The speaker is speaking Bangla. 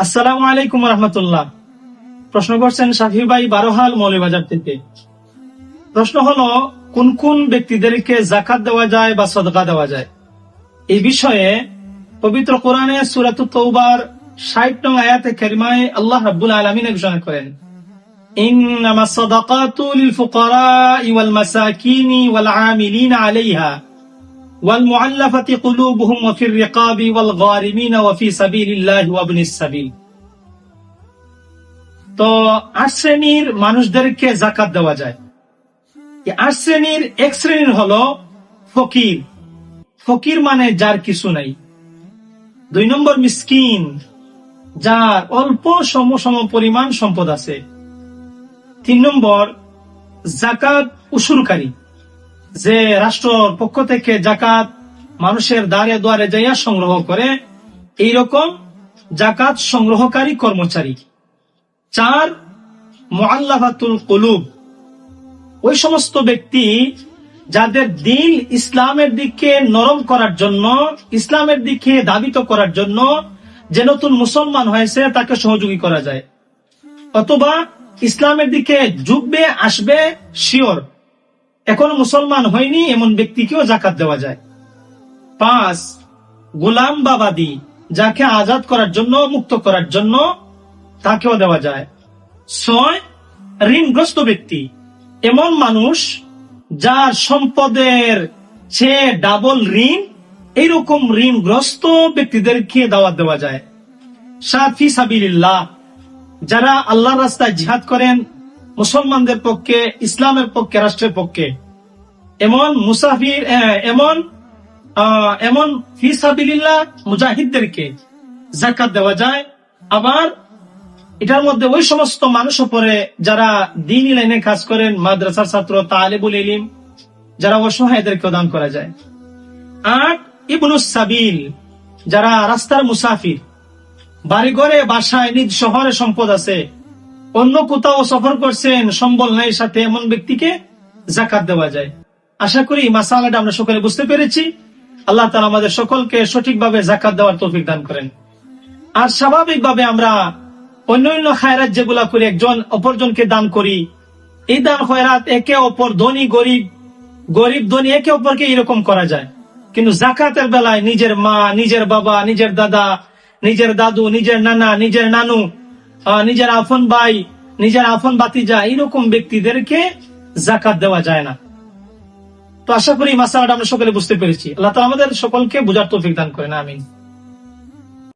আসসালামু আলাইকুম রহমতুল্লাহ। প্রশ্ন করছেন শাফি ভাই বারোহাল মৌলভীবাজার থেকে। প্রশ্ন হলো, কোন কোন ব্যক্তিদেরকে জাকাত দেওয়া যায় বা সদকা দেওয়া যায়? এই বিষয়ে পবিত্র কোরআনে সূরাতুত তাওবার ৬০ নং আয়াতে কারিমায় আল্লাহ রাব্বুল আলামিন ঘোষণা করেন, ইন্নামাস সাদাকাতু লিল ফুকারাই ওয়াল মাসাকিনি ওয়াল আমিলিনা আলাইহা ওয়াল মুআল্লাফাতি কুলুবুহুম ওয়া ফির রিকাবি ওয়াল গারিমিনা ওয়া ফি সাবিলিল্লাহি ওয়া ইবনিস সাবিল। তো ৮ শ্রেণীর মানুষদেরকে যাকাত দেওয়া যায়। এই ৮ শ্রেণীর এক শ্রেণীর হলো ফকির। ফকির মানে যার কিছু নাই। ২ নম্বর মিসকিন, যার অল্প সম পরিমাণ সম্পদ আছে। ৩ নম্বর যাকাত উসুলকারী, যে রাষ্ট্রের পক্ষ থেকে যাকাত মানুষের দ্বারে দ্বারে যাইয়া সংগ্রহ করে, এইরকম যাকাত সংগ্রহকারী কর্মচারী। ৪ মুআল্লাফাতুল কুলুব, ওই সমস্ত ব্যক্তি যাদের দিল ইসলামের দিকে নরম করার জন্য, ইসলামের দিকে ধাবিত করার জন্য, যে নতুন মুসলমান হয়েছে তাকে সহযোগী করা যায়, অথবা ইসলামের দিকে ঝুঁকবে, আসবে শিওর, এখনো মুসলমান হয়নি এমন ব্যক্তিকেও যাকাত দেওয়া যায়। ৫ গোলাম বা বাদী, যাকে আজাদ করার জন্য, মুক্ত করার জন্য তাকেও দেওয়া যায়। ৬ ঋণগ্রস্ত ব্যক্তি, এমন মানুষ যার সম্পদের চেয়ে ডাবল ঋণ, এইরকম ঋণগ্রস্ত ব্যক্তিদেরকে দাওয়াত দেওয়া যায়। ৭ ফি সাবিলিল্লাহ, যারা আল্লাহর রাস্তায় জিহাদ করেন, মুসলমানদের পক্ষে, ইসলামের পক্ষে, রাষ্ট্রের পক্ষে, এমন মুসাফির, এমন ফি সাবিলিল্লাহ মুজাহিদদেরকে যাকাত দেওয়া যায়। আবার এটার মধ্যে ওই সমস্ত মানুষ পড়ে যারা দ্বীনি লাইনে কাজ করেন, মাদ্রাসার ছাত্র, তালেবুল ইলম, যারা অসহায়দেরকে দান করা যায়। ৮ ইবনুস সাবিল, যারা রাস্তার মুসাফির, বাড়ি ঘরে বাসায় নিজ শহরে সম্পদ আছে, অন্য কোথাও সফর করছেন, সম্বল নাই সাথে, এমন ব্যক্তিকে যাকাত দেওয়া যায়। আশা করি মাসালাটা আমরা সকলে বুঝতে পেরেছি। আল্লাহ তাআলা আমাদের সকলকে সঠিকভাবে যাকাত দেওয়ার তৌফিক দান করেন। আর স্বাভাবিকভাবে আমরা অন্যান্য খায়রাত যেগুলা করি, একজন অপরজনকে দান করি, এই দান খয়রাত একে অপর, ধনী গরিব, গরিব ধনী, একে অপরকে এরকম করা যায়। কিন্তু যাকাতের বেলায় নিজের মা, নিজের বাবা, নিজের দাদা, নিজের দাদু, নিজের নানা, নিজের নানু, নিজের আফন ভাই, নিজের আফন ভাতিজা, এইরকম ব্যক্তিদেরকে যাকাত দেওয়া যায় না। তো আশা করি মাসালাটা আমরা সকলে বুঝতে পেরেছি। আল্লাহ তাআলা আমাদের সকলকে বুঝার তৌফিক দান করেন, আমিন।